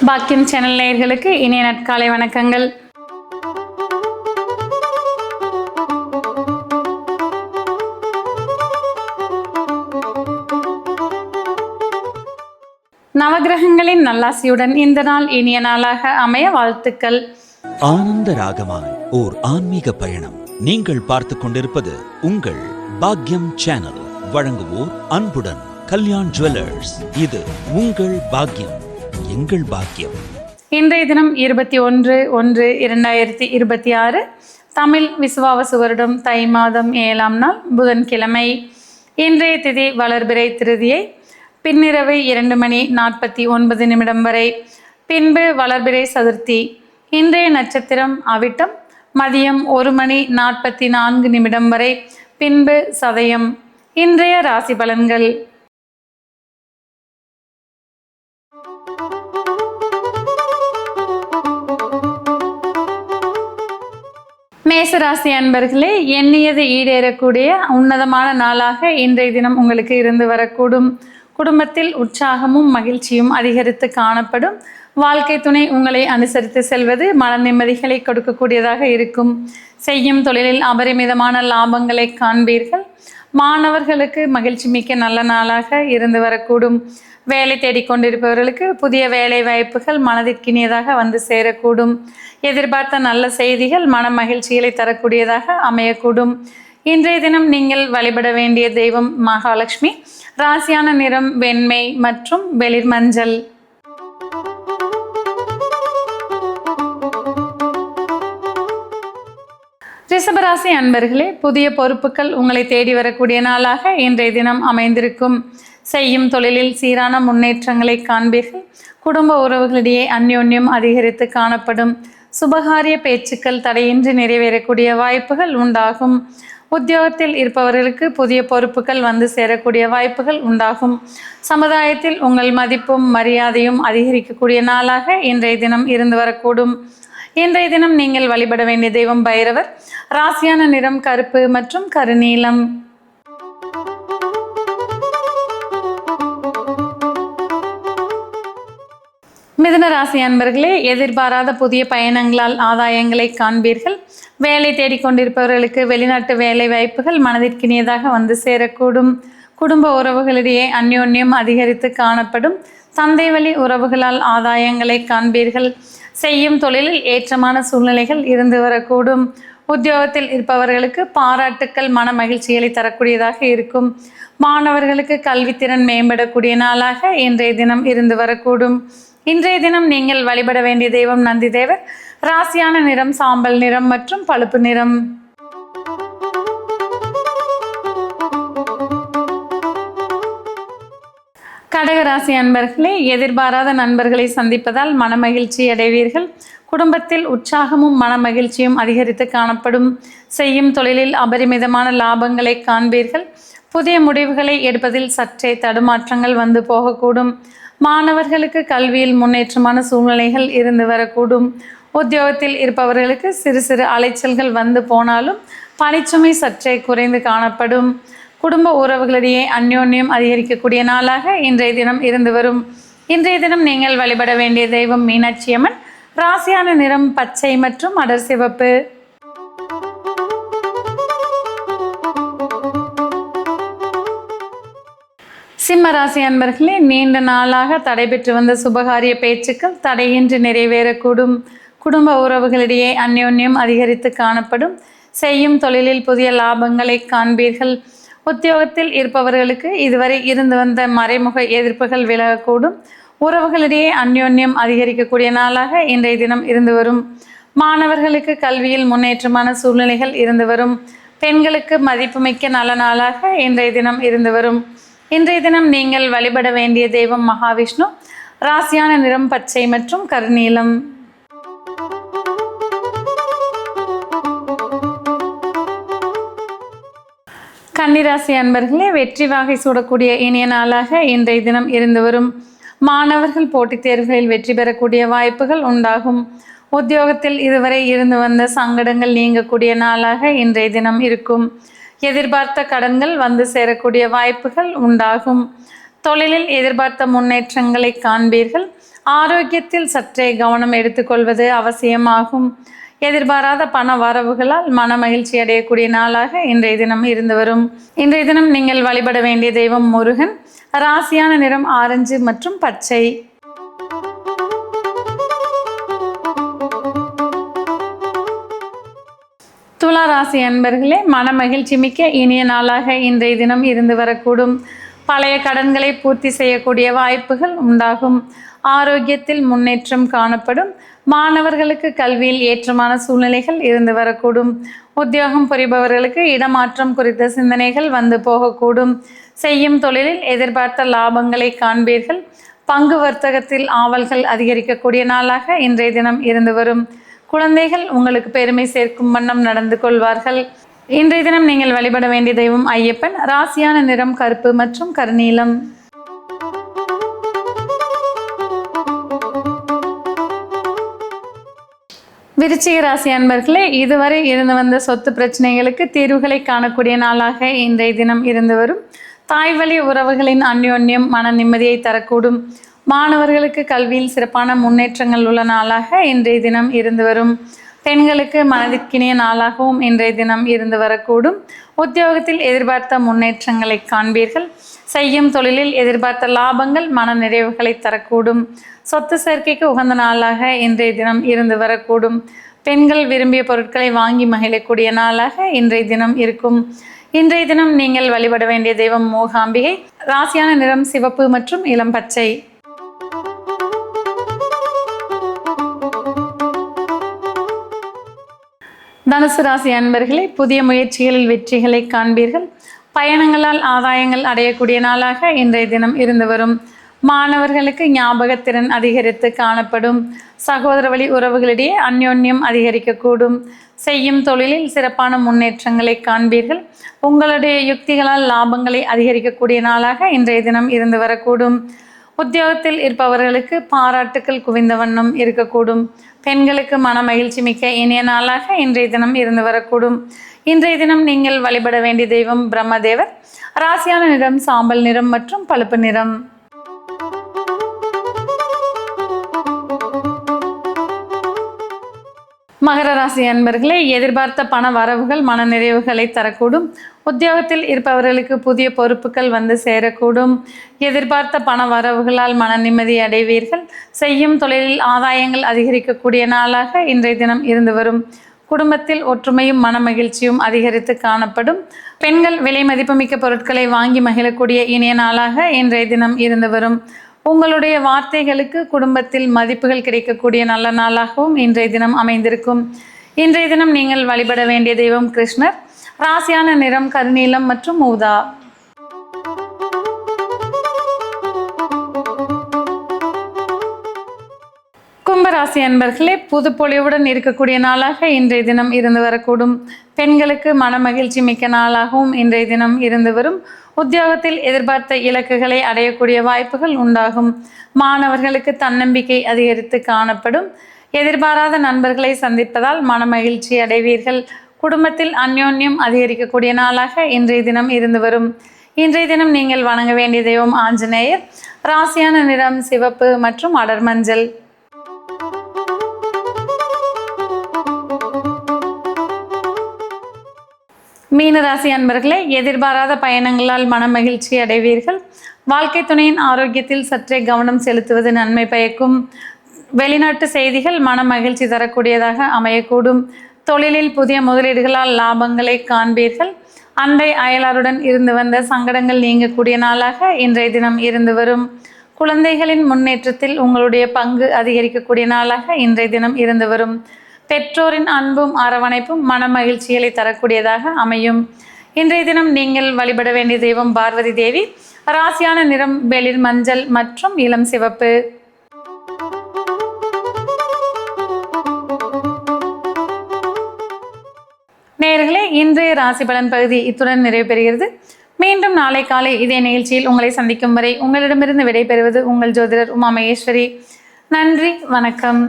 பாக்கியம் சேனல் நேயர்களுக்கு இனிய நற்காலை வணக்கங்கள். நவகிரகங்களின் நல்லாசியுடன் இந்த நாள் இனிய நாளாக அமைய வாழ்த்துக்கள். ஆனந்த ராகமாய் ஓர் ஆன்மீக பயணம். நீங்கள் பார்த்து கொண்டிருப்பது உங்கள் பாக்கியம் சேனல். வழங்குவோர் அன்புடன் கல்யாண் ஜுவல்லர்ஸ். இது உங்கள் பாக்கியம், எங்கள் பாக்கியம். இன்றைய தினம் 21/1/2026 தமிழ் விசுவாவசு வருடம் தை மாதம் 7ஆம் நாள் புதன்கிழமை. இன்றைய திதி வளர்பிறை திருதியை பின்னிரவு 2:49 வரை, பின்பு வளர்பிறை சதுர்த்தி. இன்றைய நட்சத்திரம் அவிட்டம், மதியம் 1:44 வரை, பின்பு சதயம். இன்றைய ராசி பலன்கள். மேசராசி அன்பர்களே, எண்ணியது ஈடேறக்கூடிய உன்னதமான நாளாக இன்றைய தினம் உங்களுக்கு இருந்து வரக்கூடும். குடும்பத்தில் உற்சாகமும் மகிழ்ச்சியும் அதிகரித்து காணப்படும். வாழ்க்கை துணை உங்களை அனுசரித்து செல்வது மன நிம்மதிகளை கொடுக்கக்கூடியதாக இருக்கும். செய்யும் தொழிலில் அபரிமிதமான லாபங்களை காண்பீர்கள். மாணவர்களுக்கு மகிழ்ச்சி மிக்க நல்ல நாளாக இருந்து வரக்கூடும். வேலை தேடிக்கொண்டிருப்பவர்களுக்கு புதிய வேலை வாய்ப்புகள் மனதிற்கினியதாக வந்து சேரக்கூடும். எதிர்பார்த்த நல்ல செய்திகள் மன மகிழ்ச்சிகளை தரக்கூடியதாக அமையக்கூடும். இன்றைய தினம் நீங்கள் வழிபட வேண்டிய தெய்வம் மகாலட்சுமி. ராசியான நிறம் வெண்மை மற்றும் வெளிர் மஞ்சள். ரிஷபராசி அன்பர்களே, புதிய பொறுப்புகள் உங்களை தேடி வரக்கூடிய நாளாக இன்றைய தினம் அமைந்திருக்கும். செய்யும் தொழிலில் சீரான முன்னேற்றங்களை காண்பீர்கள். குடும்ப உறவுகளிடையே அந்யோன்யம் அதிகரித்து காணப்படும். சுபகாரிய பேச்சுக்கள் தடையின்றி நிறைவேறக்கூடிய வாய்ப்புகள் உண்டாகும். உத்தியோகத்தில் இருப்பவர்களுக்கு புதிய பொறுப்புகள் வந்து சேரக்கூடிய வாய்ப்புகள் உண்டாகும். சமுதாயத்தில் உங்கள் மதிப்பும் மரியாதையும் அதிகரிக்கக்கூடிய நாளாக இன்றைய தினம் இருந்து வரக்கூடும். இன்றைய தினம் நீங்கள் வழிபட வேண்டிய தெய்வம் பைரவர். ராசியான நிறம் கருப்பு மற்றும் கருநீலம். மிதுன ராசி அன்பர்களே, எதிர்பாராத புதிய பயணங்களால் ஆதாயங்களை காண்பீர்கள். வேலை தேடிக்கொண்டிருப்பவர்களுக்கு வெளிநாட்டு வேலை வாய்ப்புகள் மனதிற்கினியதாக வந்து சேரக்கூடும். குடும்ப உறவுகளிடையே அந்யோன்யம் அதிகரித்து காணப்படும். தந்தை வழி உறவுகளால் ஆதாயங்களை காண்பீர்கள். செய்யும் தொழிலில் ஏற்றமான சூழ்நிலைகள் இருந்து வரக்கூடும். உத்தியோகத்தில் இருப்பவர்களுக்கு பாராட்டுக்கள் மன மகிழ்ச்சிகளை தரக்கூடியதாக இருக்கும். மாணவர்களுக்கு கல்வித்திறன் மேம்படக்கூடிய நாளாக இன்றைய தினம் இருந்து வரக்கூடும். இன்றைய தினம் நீங்கள் வழிபட வேண்டிய தெய்வம் நந்தி தேவர். ராசியான நிறம் சாம்பல் நிறம் மற்றும் பழுப்பு நிறம். கடகராசி அன்பர்களே, எதிர்பாராத நண்பர்களை சந்திப்பதால் மனமகிழ்ச்சி அடைவீர்கள். குடும்பத்தில் உற்சாகமும் மன மகிழ்ச்சியும் அதிகரித்து காணப்படும். செய்யும் தொழிலில் அபரிமிதமான லாபங்களை காண்பீர்கள். புதிய முடிவுகளை எடுப்பதில் சற்றே தடுமாற்றங்கள் வந்து போகக்கூடும். மாணவர்களுக்கு கல்வியில் முன்னேற்றமான சூழ்நிலைகள் இருந்து வரக்கூடும். உத்தியோகத்தில் இருப்பவர்களுக்கு சிறு சிறு அலைச்சல்கள் வந்து போனாலும் பணிச்சுமை சற்றே குறைந்து காணப்படும். குடும்ப உறவுகளிடையே அந்யோன்யம் அதிகரிக்கக்கூடிய நாளாக இன்றைய தினம் இருந்து வரும். இன்றைய தினம் நீங்கள் வழிபட வேண்டிய தெய்வம் மீனாட்சி அம்மன். ராசியான நிறம் பச்சை மற்றும் அடர் சிவப்பு. சிம்ம ராசி அன்பர்களே, நீண்ட நாளாக தடைபெற்று வந்த சுபகாரிய பேச்சுக்கள் தடையின்றி நிறைவேறக்கூடும். குடும்ப உறவுகளிடையே அந்யோன்யம் அதிகரித்து காணப்படும். செய்யும் தொழிலில் புதிய லாபங்களை காண்பீர்கள். உத்தியோகத்தில் இருப்பவர்களுக்கு இதுவரை இருந்து வந்த மறைமுக எதிர்ப்புகள் விலகக்கூடும். உறவுகளிடையே அந்யோன்யம் அதிகரிக்கக்கூடிய நாளாக இன்றைய தினம் இருந்து வரும். மாணவர்களுக்கு கல்வியில் முன்னேற்றமான சூழ்நிலைகள் இருந்து வரும். பெண்களுக்கு மதிப்புமிக்க நல்ல நாளாக இன்றைய தினம் இருந்து வரும். இன்றைய தினம் நீங்கள் வழிபட வேண்டிய தெய்வம் மகாவிஷ்ணு. ராசியான நிறம் பச்சை மற்றும் கருநீலம். கன்னிராசி அன்பர்களே, வெற்றி வாகை சூடக்கூடிய இனிய நாளாக இன்றைய தினம் இருந்து வரும். மாணவர்கள் போட்டித் தேர்வுகளில் வெற்றி பெறக்கூடிய வாய்ப்புகள் உண்டாகும். உத்தியோகத்தில் இதுவரை இருந்து வந்த சங்கடங்கள் நீங்கக்கூடிய நாளாக இன்றைய தினம் இருக்கும். எதிர்பார்த்த கடன்கள் வந்து சேரக்கூடிய வாய்ப்புகள் உண்டாகும். தொழிலில் எதிர்பார்த்த முன்னேற்றங்களை காண்பீர்கள். ஆரோக்கியத்தில் சற்றே கவனம் எடுத்துக்கொள்வது அவசியமாகும். எதிர்பாராத பண வரவுகளால் மன மகிழ்ச்சி அடையக்கூடிய நாளாக இன்றைய தினம் இருந்து வரும். இன்றைய தினம் நீங்கள் வழிபட வேண்டிய தெய்வம் முருகன். ராசியான நிறம் ஆரஞ்சு மற்றும் பச்சை. துலா ராசி அன்பர்களே, மன மகிழ்ச்சி மிக்க இனிய நாளாக இன்றைய தினம் இருந்து வரக்கூடும். பழைய கடன்களை பூர்த்தி செய்யக்கூடிய வாய்ப்புகள் உண்டாகும். ஆரோக்கியத்தில் முன்னேற்றம் காணப்படும். மாணவர்களுக்கு கல்வியில் ஏற்றமான சூழ்நிலைகள் இருந்து வரக்கூடும். உத்தியோகம் புரிபவர்களுக்கு இடமாற்றம் குறித்த சிந்தனைகள் வந்து போகக்கூடும். செய்யும் தொழிலில் எதிர்பார்த்த லாபங்களை காண்பீர்கள். பங்கு வர்த்தகத்தில் ஆவல்கள் அதிகரிக்கக்கூடிய நாளாக இன்றைய தினம் இருந்து வரும். குழந்தைகள் உங்களுக்கு பெருமை சேர்க்கும் வண்ணம் நடந்து கொள்வார்கள். இன்றைய தினம் நீங்கள் வழிபட வேண்டிய தெய்வம் ஐயப்பன். ராசியான நிறம் கருப்பு மற்றும் கருநீலம். விருச்சிக ராசி அன்பர்களே, இதுவரை இருந்து வந்த சொத்து பிரச்சனைகளுக்கு தீர்வுகளை காணக்கூடிய நாளாக இன்றைய தினம் இருந்து வரும். தாய் வழி உறவுகளின் அந்யோன்யம் மன நிம்மதியை தரக்கூடும். மாணவர்களுக்கு கல்வியில் சிறப்பான முன்னேற்றங்கள் உள்ள நாளாக இன்றைய தினம் இருந்து வரும். பெண்களுக்கு மனதிற்கினிய நாளாகவும் இன்றைய தினம் இருந்து வரக்கூடும். உத்தியோகத்தில் எதிர்பார்த்த முன்னேற்றங்களை காண்பீர்கள். செய்யும் தொழிலில் எதிர்பார்த்த லாபங்கள் மன நிறைவுகளை தரக்கூடும். சொத்து சேர்க்கைக்கு உகந்த நாளாக இன்றைய தினம் இருந்து வரக்கூடும். பெண்கள் விரும்பிய பொருட்களை வாங்கி மகிழக்கூடிய நாளாக இன்றைய தினம் இருக்கும். இன்றைய தினம் நீங்கள் வழிபட வேண்டிய தெய்வம் மூகாம்பிகை. ராசியான நிறம் சிவப்பு மற்றும் இளம் பச்சை. தனுசு ராசி அன்பர்களே, புதிய முயற்சிகளில் வெற்றிகளை காண்பீர்கள். பயணங்களால் ஆதாயங்கள் அடையக்கூடிய நாளாக இன்றைய தினம் இருந்து வரும். மாணவர்களுக்கு ஞாபகத்திறன் அதிகரித்து காணப்படும். சகோதர வழி உறவுகளிடையே அந்யோன்யம் அதிகரிக்கக்கூடும். செய்யும் தொழிலில் சிறப்பான முன்னேற்றங்களை காண்பீர்கள். உங்களுடைய யுக்திகளால் லாபங்களை அதிகரிக்கக்கூடிய நாளாக இன்றைய தினம் இருந்து வரக்கூடும். உத்தியோகத்தில் இருப்பவர்களுக்கு பாராட்டுக்கள் குவிந்த வண்ணம் இருக்கக்கூடும். பெண்களுக்கு மன மகிழ்ச்சி மிக்க இனிய நாளாக இன்றைய தினம் இருந்து வரக்கூடும். இன்றைய தினம் நீங்கள் வழிபட வேண்டிய தெய்வம் பிரம்மதேவர். ராசியான நிறம் சாம்பல் நிறம் மற்றும் பழுப்பு நிறம். மகர ராசி அன்பர்களே, எதிர்பார்த்த பண வரவுகள் மன நிறைவுகளை தரக்கூடும். உத்தியோகத்தில் இருப்பவர்களுக்கு புதிய பொறுப்புகள் வந்து சேரக்கூடும். எதிர்பார்த்த பண வரவுகளால் மன நிம்மதி அடைவீர்கள். செய்யும் தொழிலில் ஆதாயங்கள் அதிகரிக்கக்கூடிய நாளாக இன்றைய தினம் இருந்து வரும். குடும்பத்தில் ஒற்றுமையும் மன மகிழ்ச்சியும் அதிகரித்து காணப்படும். பெண்கள் விலை மதிப்புமிக்க பொருட்களை வாங்கி மகிழக்கூடிய இனிய நாளாக இன்றைய தினம் இருந்து வரும். உங்களுடைய வார்த்தைகளுக்கு குடும்பத்தில் மதிப்புகள் கிடைக்கக்கூடிய நல்ல நாளாகவும் இன்றைய தினம் அமைந்திருக்கும். இன்றைய தினம் நீங்கள் வழிபட வேண்டிய தெய்வம் கிருஷ்ணர். ராசியான நிறம் கருநீலம் மற்றும் ஊதா. கும்பராசி அன்பர்களே, புது பொலிவுடன் இருக்கக்கூடிய நாளாக இன்றைய தினம் இருந்து வரக்கூடும். பெண்களுக்கு மன மகிழ்ச்சி மிக்க நாளாகவும் இன்றைய தினம் இருந்து வரும். உத்தியோகத்தில் எதிர்பார்த்த இலக்குகளை அடையக்கூடிய வாய்ப்புகள் உண்டாகும். மாணவர்களுக்கு தன்னம்பிக்கை அதிகரித்து காணப்படும். எதிர்பாராத நண்பர்களை சந்திப்பதால் மன மகிழ்ச்சி அடைவீர்கள். குடும்பத்தில் அந்யோன்யம் அதிகரிக்கக்கூடிய நாளாக இன்றைய தினம் இருந்து வரும். இன்றைய தினம் நீங்கள் வணங்க வேண்டிய தெய்வம் ஆஞ்சநேயர். ராசியான நிறம் சிவப்பு மற்றும் அடர் மஞ்சள். மீனராசி அன்பர்களே, எதிர்பாராத பயணங்களால் மன மகிழ்ச்சி அடைவீர்கள். வாழ்க்கை துணையின் ஆரோக்கியத்தில் சற்றே கவனம் செலுத்துவது நன்மை பயக்கும். வெளிநாட்டு செய்திகள் மன மகிழ்ச்சி தரக்கூடியதாக அமையக்கூடும். தொழிலில் புதிய முதலீடுகளால் லாபங்களை காண்பீர்கள். அண்டை அயலாருடன் இருந்து வந்த சங்கடங்கள் நீங்கக்கூடிய நாளாக இன்றைய தினம் இருந்து வரும். குழந்தைகளின் முன்னேற்றத்தில் உங்களுடைய பங்கு அதிகரிக்கக்கூடிய நாளாக இன்றைய தினம் இருந்து வரும். பெற்றோரின் அன்பும் அரவணைப்பும் மன மகிழ்ச்சிகளை தரக்கூடியதாக அமையும். இன்றைய தினம் நீங்கள் வழிபட வேண்டிய தெய்வம் பார்வதி தேவி. ராசியான நிறம் வெளிர் மஞ்சள் மற்றும் இளம் சிவப்பு. நேயர்களே, இன்றைய ராசி பலன் பகுதி இத்துடன் நிறைவு பெறுகிறது. மீண்டும் நாளை காலை இதே நிகழ்ச்சியில் உங்களை சந்திக்கும் வரை உங்களிடமிருந்து விடைபெறுவது உங்கள் ஜோதிடர் உமா மகேஸ்வரி. நன்றி, வணக்கம்.